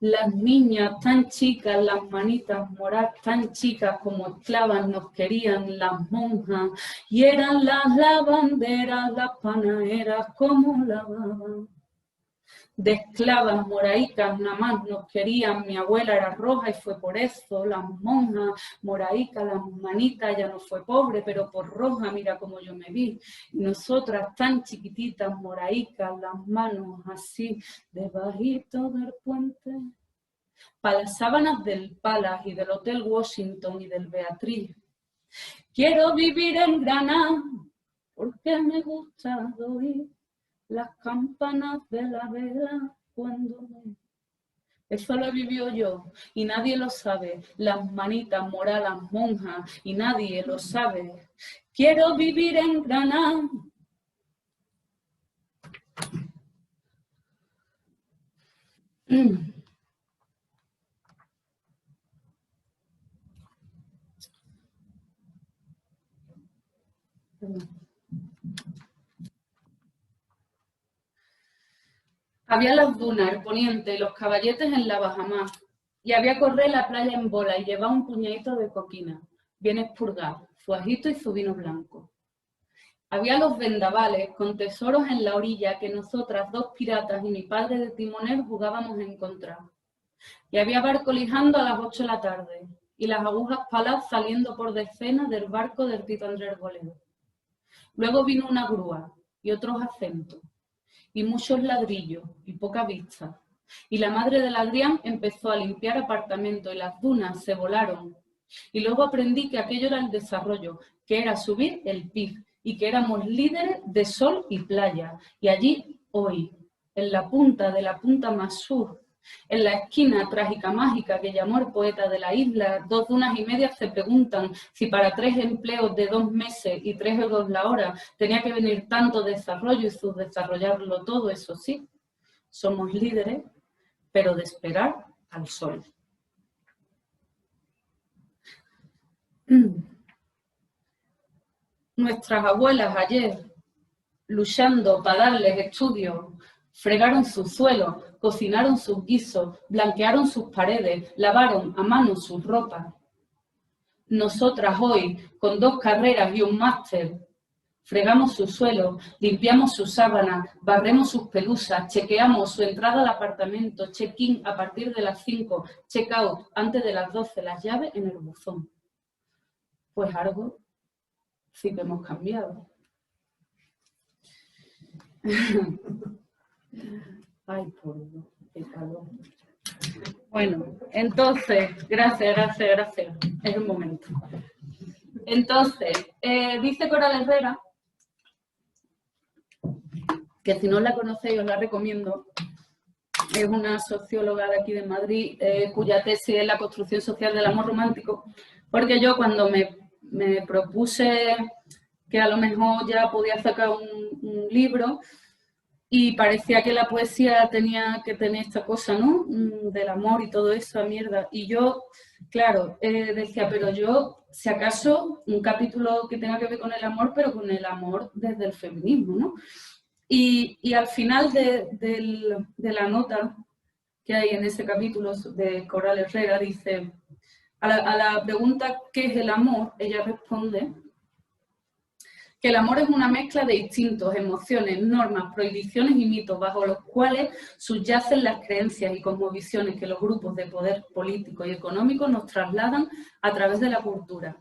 Las niñas tan chicas, las manitas moradas tan chicas como esclavas nos querían las monjas, y eran las lavanderas, las panaderas como lavaban. De esclavas moraicas nada más nos querían, mi abuela era roja y fue por eso, las monjas moraicas, las manitas, ella no fue pobre, pero por roja mira cómo yo me vi. Y nosotras tan chiquititas, moraicas, las manos así, debajito del puente. Para las sábanas del Palace y del Hotel Washington y del Beatriz. Quiero vivir en Granada, porque me gusta oír las campanas de la vela cuando me... Eso lo he vivido yo y nadie lo sabe. Las manitas moradas, las monjas, y nadie lo sabe. Quiero vivir en Granada. Había las dunas, el poniente y los caballetes en la bajamar. Y había correr la playa en bola y llevaba un puñadito de coquina, bien expurgado, su ajito y su vino blanco. Había los vendavales con tesoros en la orilla que nosotras, 2 piratas y mi padre de timonel jugábamos a encontrar. Y había barco lijando a las 8 de la tarde y las agujas palas saliendo por decenas del barco del Tito Andrés Golero. Luego vino una grúa y otros acentos, y muchos ladrillos y poca vista. Y la madre del Adrián empezó a limpiar apartamentos y las dunas se volaron. Y luego aprendí que aquello era el desarrollo, que era subir el PIB y que éramos líderes de sol y playa. Y allí, hoy, en la punta de la punta más sur, en la esquina trágica mágica que llamó el poeta de la isla, 2 dunas y media se preguntan si para 3 empleos de 2 meses y 3 euros la hora tenía que venir tanto desarrollo y subdesarrollarlo todo. Eso sí, somos líderes, pero de esperar al sol. Nuestras abuelas ayer, luchando para darles estudios, fregaron sus suelos, cocinaron sus guisos, blanquearon sus paredes, lavaron a mano sus ropas. Nosotras hoy, con 2 carreras y un máster, fregamos su suelo, limpiamos sus sábanas, barremos sus pelusas, chequeamos su entrada al apartamento, check-in a partir de las 5, check-out antes de las 12, las llaves en el buzón. Pues algo sí que hemos cambiado. Ay, por Dios, qué calor. Bueno, entonces, gracias. Es un momento. Entonces, dice Coral Herrera, que si no la conocéis os la recomiendo, es una socióloga de aquí de Madrid, cuya tesis es la construcción social del amor romántico, porque yo cuando me propuse que a lo mejor ya podía sacar un libro, y parecía que la poesía tenía que tener esta cosa, ¿no? Del amor y todo eso, mierda. Y yo, claro, decía, pero yo, si acaso, un capítulo que tenga que ver con el amor, pero con el amor desde el feminismo, ¿no? Y al final de la nota que hay en ese capítulo de Coral Herrera, dice, a la pregunta ¿qué es el amor?, ella responde que el amor es una mezcla de instintos, emociones, normas, prohibiciones y mitos bajo los cuales subyacen las creencias y cosmovisiones que los grupos de poder político y económico nos trasladan a través de la cultura.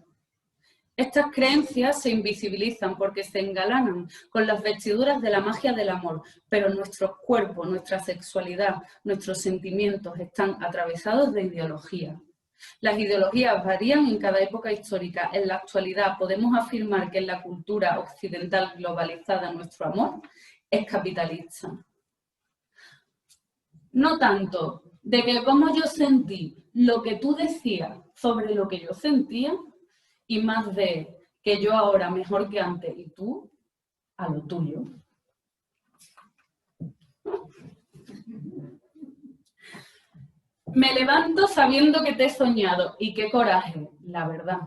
Estas creencias se invisibilizan porque se engalanan con las vestiduras de la magia del amor, pero nuestros cuerpos, nuestra sexualidad, nuestros sentimientos están atravesados de ideología. Las ideologías varían en cada época histórica. En la actualidad podemos afirmar que en la cultura occidental globalizada nuestro amor es capitalista. No tanto de que como yo sentí lo que tú decías sobre lo que yo sentía, y más de que yo ahora mejor que antes y tú a lo tuyo. Me levanto sabiendo que te he soñado y qué coraje, la verdad.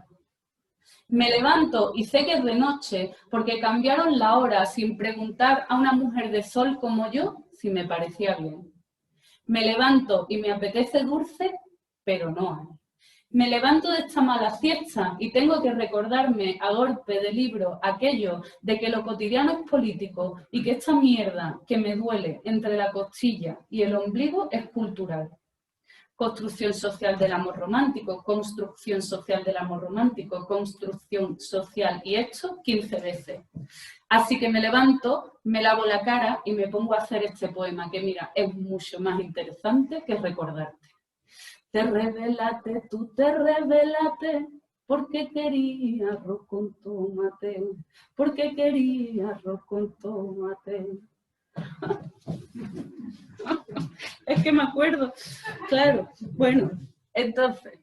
Me levanto y sé que es de noche porque cambiaron la hora sin preguntar a una mujer de sol como yo si me parecía bien. Me levanto y me apetece dulce, pero no hay. Me levanto de esta mala siesta y tengo que recordarme a golpe de libro aquello de que lo cotidiano es político y que esta mierda que me duele entre la costilla y el ombligo es cultural. Construcción social del amor romántico, construcción social del amor romántico, construcción social y hecho 15 veces. Así que me levanto, me lavo la cara y me pongo a hacer este poema que, mira, es mucho más interesante que recordarte. Te revelaste, tú te revelaste, porque quería arroz con tomate, porque quería arroz con tomate. Es que me acuerdo, claro. Bueno, entonces,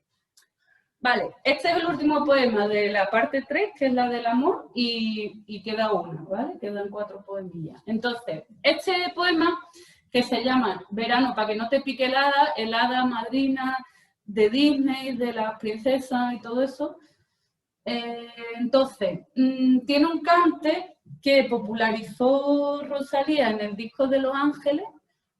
vale, este es el último poema de la parte 3, que es la del amor, y queda uno, ¿vale? Quedan 4 poemillas. Entonces, este poema, que se llama Verano para que no te pique el hada madrina de Disney, de las princesas y todo eso. Entonces, tiene un cante que popularizó Rosalía en el disco de Los Ángeles,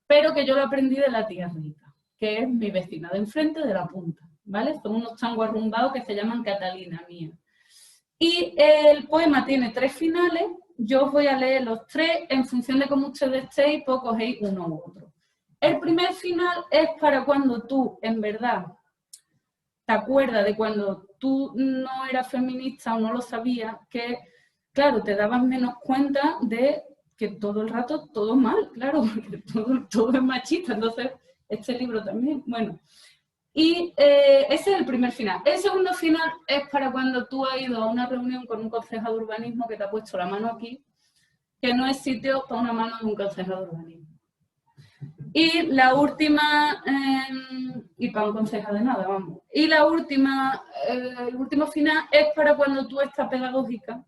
pero que yo lo aprendí de la tía Rita, que es mi vecina de enfrente de la punta, ¿vale? Son unos tangos arrumbados que se llaman Catalina mía. Y el poema tiene 3 finales. Yo os voy a leer los 3 en función de cómo ustedes estéis, pues cogéis uno u otro. El primer final es para cuando tú, en verdad, te acuerdas de cuando tú no eras feminista o no lo sabías, que, claro, te dabas menos cuenta de que todo el rato todo mal, claro, porque todo es machista. Entonces, este libro también, bueno. Y ese es el primer final. El segundo final es para cuando tú has ido a una reunión con un concejal de urbanismo que te ha puesto la mano aquí, que no es sitio para una mano de un concejal de urbanismo. Y la última, y para un concejal de nada, vamos. Y la última, el último final es para cuando tú estás pedagógica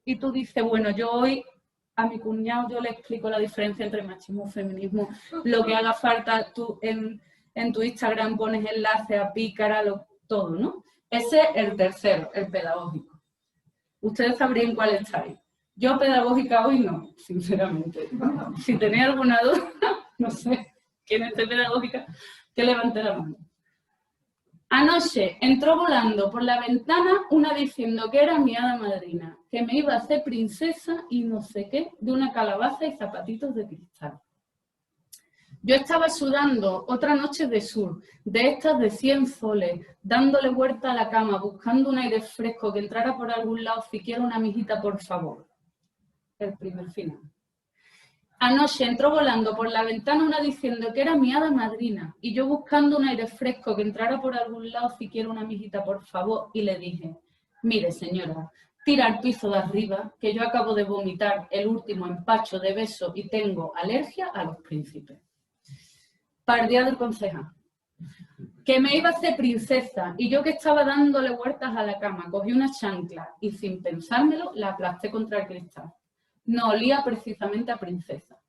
y tú dices, bueno, yo hoy a mi cuñado yo le explico la diferencia entre machismo y feminismo, lo que haga falta, tú en tu Instagram pones enlaces a Pícara, todo, ¿no? Ese es el tercero, el pedagógico. Ustedes sabrían cuál estáis. Yo pedagógica hoy no, sinceramente. Si tenéis alguna duda, no sé, quién esté pedagógica, que levante la mano. Anoche entró volando por la ventana una diciendo que era mi hada madrina, que me iba a hacer princesa y no sé qué, de una calabaza y zapatitos de cristal. Yo estaba sudando otra noche de sur, de estas de 100 soles, dándole vuelta a la cama, buscando un aire fresco que entrara por algún lado, siquiera una mijita, por favor. El primer final. Anoche entró volando por la ventana una diciendo que era mi hada madrina y yo buscando un aire fresco que entrara por algún lado, siquiera una mijita, por favor, y le dije, mire señora, tira al piso de arriba, que yo acabo de vomitar el último empacho de beso y tengo alergia a los príncipes. Pardía del concejal. Que me iba a hacer princesa y yo que estaba dándole vueltas a la cama, cogí una chancla y sin pensármelo la aplasté contra el cristal. No olía precisamente a princesa.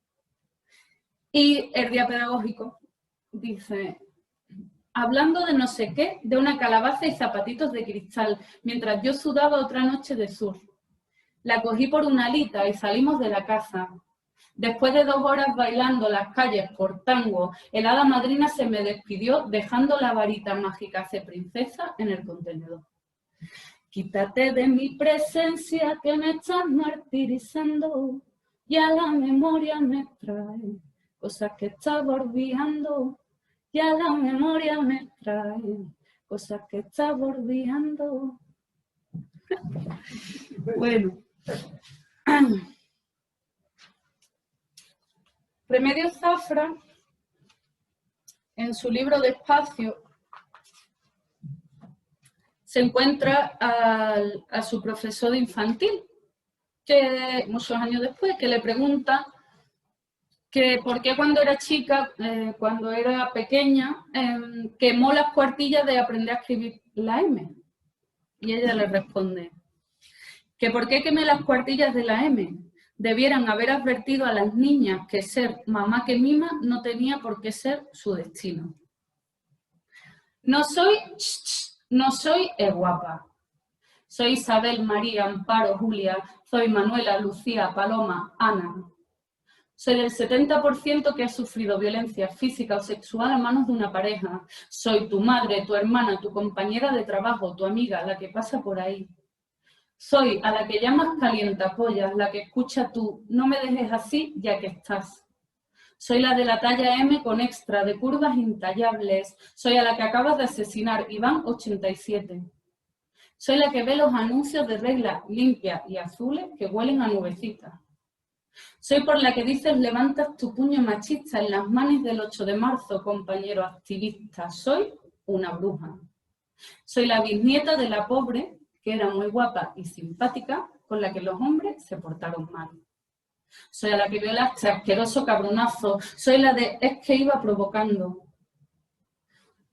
Y el día pedagógico dice, hablando de no sé qué, de una calabaza y zapatitos de cristal, mientras yo sudaba otra noche de sur. La cogí por una alita y salimos de la casa. Después de 2 horas bailando las calles por tango, el hada madrina se me despidió dejando la varita mágica de princesa en el contenedor. Quítate de mi presencia que me estás martirizando y a la memoria me trae cosas que estaba olvidando y a la memoria me trae cosas que estaba olvidando. Bueno. Remedios Zafra, en su libro Despacio, se encuentra a su profesor de infantil, que muchos años después, que le pregunta que por qué cuando era chica, cuando era pequeña, quemó las cuartillas de aprender a escribir la M. Y ella le responde que por qué quemé las cuartillas de la M. Debieran haber advertido a las niñas que ser mamá que mima no tenía por qué ser su destino. No soy guapa. Soy Isabel, María, Amparo, Julia, soy Manuela, Lucía, Paloma, Ana. Soy del 70% que ha sufrido violencia física o sexual a manos de una pareja. Soy tu madre, tu hermana, tu compañera de trabajo, tu amiga, la que pasa por ahí. Soy a la que llamas calientapollas, la que escucha tú, no me dejes así ya que estás. Soy la de la talla M con extra, de curvas intallables. Soy a la que acabas de asesinar, Iván 87. Soy la que ve los anuncios de reglas limpias y azules que huelen a nubecitas. Soy por la que dices levantas tu puño machista en las manos del 8 de marzo, compañero activista. Soy una bruja. Soy la bisnieta de la pobre, que era muy guapa y simpática, con la que los hombres se portaron mal. Soy a la que violaste, asqueroso cabronazo. Soy la de es que iba provocando.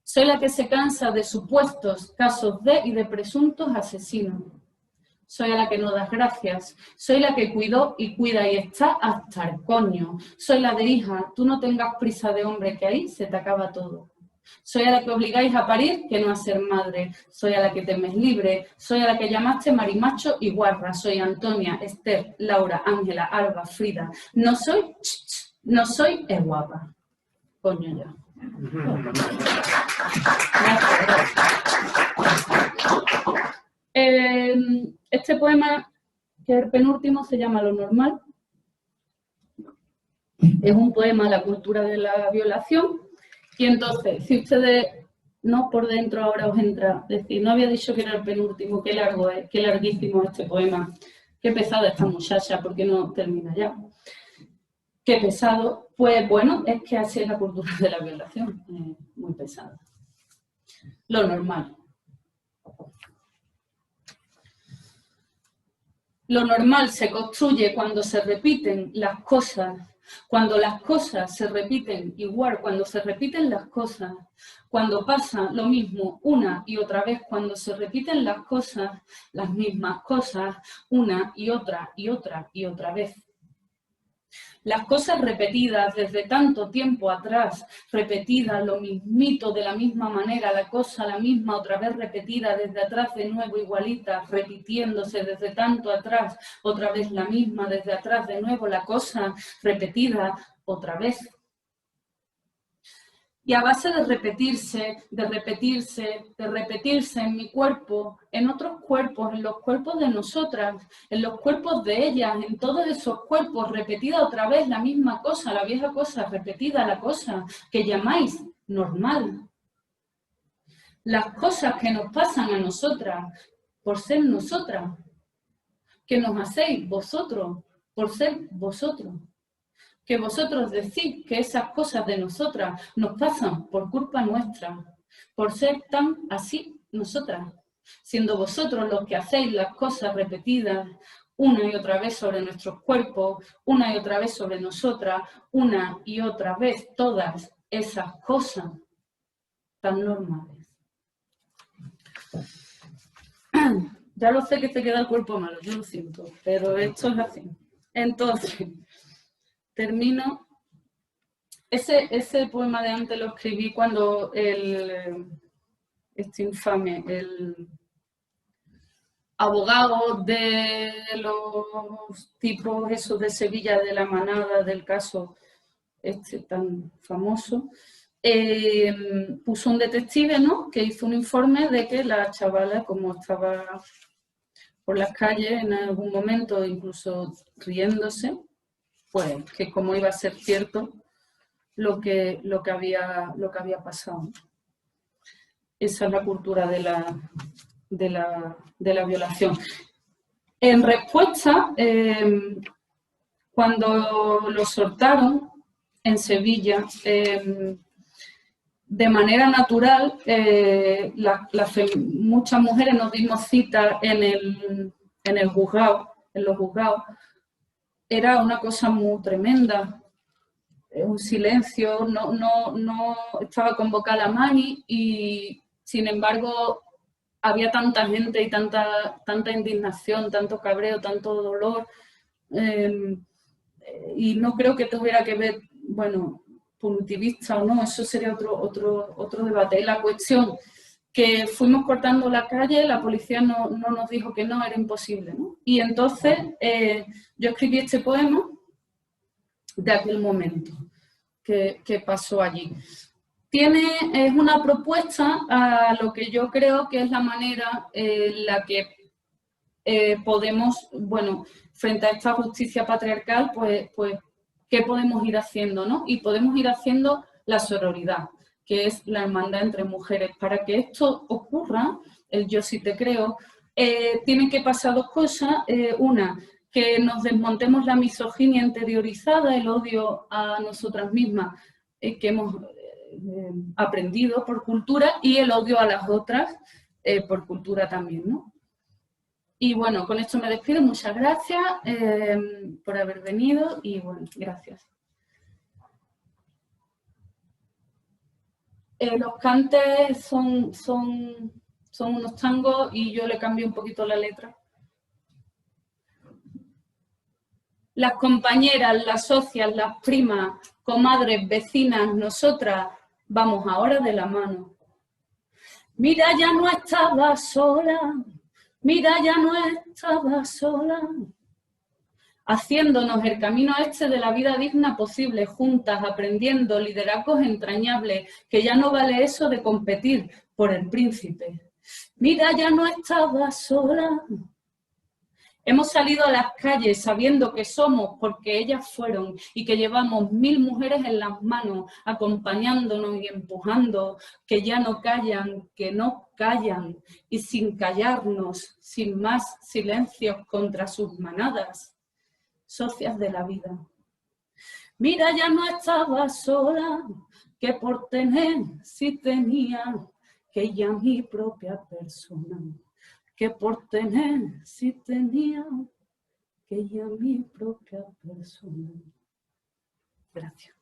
Soy la que se cansa de supuestos casos de y de presuntos asesinos. Soy a la que no das gracias. Soy la que cuidó y cuida y está hasta el coño. Soy la de hija, tú no tengas prisa de hombre que ahí se te acaba todo. Soy a la que obligáis a parir que no a ser madre. Soy a la que temes libre. Soy a la que llamaste marimacho y guarra. Soy Antonia, Esther, Laura, Ángela, Alba, Frida. No soy guapa. Coño ya. Este poema, que es el penúltimo, se llama Lo normal. Es un poema a la cultura de la violación. Y entonces, si ustedes no por dentro ahora os entra, decir, no había dicho que era el penúltimo, qué largo es, qué larguísimo es este poema, qué pesada esta muchacha, ¿por qué no termina ya? Qué pesado. Pues bueno, es que así es la cultura de la violación, muy pesada. Lo normal. Lo normal se construye cuando se repiten las cosas. Cuando las cosas se repiten igual, cuando se repiten las cosas, cuando pasa lo mismo una y otra vez, cuando se repiten las cosas, las mismas cosas, una y otra y otra y otra vez. Las cosas repetidas desde tanto tiempo atrás, repetidas lo mismito de la misma manera, la cosa la misma otra vez repetida desde atrás de nuevo igualita, repitiéndose desde tanto atrás, otra vez la misma desde atrás de nuevo, la cosa repetida otra vez. Y a base de repetirse, de repetirse, de repetirse en mi cuerpo, en otros cuerpos, en los cuerpos de nosotras, en los cuerpos de ellas, en todos esos cuerpos, repetida otra vez la misma cosa, la vieja cosa, repetida la cosa que llamáis normal. Las cosas que nos pasan a nosotras por ser nosotras, que nos hacéis vosotros por ser vosotros. Que vosotros decís que esas cosas de nosotras nos pasan por culpa nuestra, por ser tan así nosotras, siendo vosotros los que hacéis las cosas repetidas una y otra vez sobre nuestros cuerpos, una y otra vez sobre nosotras, una y otra vez todas esas cosas tan normales. Ya lo sé que te queda el cuerpo malo, yo lo siento, pero esto es así. Entonces, termino. Ese poema de antes lo escribí cuando este infame, el abogado de los tipos esos de Sevilla, de la manada, del caso este tan famoso, puso un detective, ¿no?, que hizo un informe de que la chavala, como estaba por las calles en algún momento, incluso riéndose, pues que como iba a ser cierto lo que había pasado. Esa es la cultura de la violación. En respuesta, cuando lo soltaron en Sevilla, de manera natural, muchas mujeres nos dimos cita en el juzgado, en los juzgados. Era una cosa muy tremenda. Un silencio, no estaba convocada Mani y sin embargo había tanta gente y tanta indignación, tanto cabreo, tanto dolor, y no creo que tuviera que ver, bueno, punitivista o no, eso sería otro debate. Y la cuestión que fuimos cortando la calle, la policía no nos dijo que no, era imposible, ¿no? Y entonces yo escribí este poema de aquel momento que pasó allí. Es una propuesta a lo que yo creo que es la manera en la que podemos, bueno, frente a esta justicia patriarcal, pues ¿qué podemos ir haciendo, no? Y podemos ir haciendo la sororidad, que es la hermandad entre mujeres. Para que esto ocurra, el yo sí te creo, tienen que pasar dos cosas. Una, que nos desmontemos la misoginia interiorizada, el odio a nosotras mismas que hemos aprendido por cultura, y el odio a las otras por cultura también, ¿no? Y bueno, con esto me despido. Muchas gracias por haber venido y bueno, gracias. Los cantes son unos tangos y yo le cambio un poquito la letra. Las compañeras, las socias, las primas, comadres, vecinas, nosotras, vamos ahora de la mano. Mira, ya no estaba sola, mira, ya no estaba sola, haciéndonos el camino este de la vida digna posible, juntas, aprendiendo liderazgos entrañables, que ya no vale eso de competir por el príncipe. Mira, ya no estaba sola. Hemos salido a las calles sabiendo que somos porque ellas fueron y que llevamos 1000 mujeres en las manos acompañándonos y empujando, que ya no callan, que no callan y sin callarnos, sin más silencios contra sus manadas, socias de la vida. Mira, ya no estaba sola, que por tener sí tenía, que ya mi propia persona. Que por tener sí tenía, que ya mi propia persona. Gracias.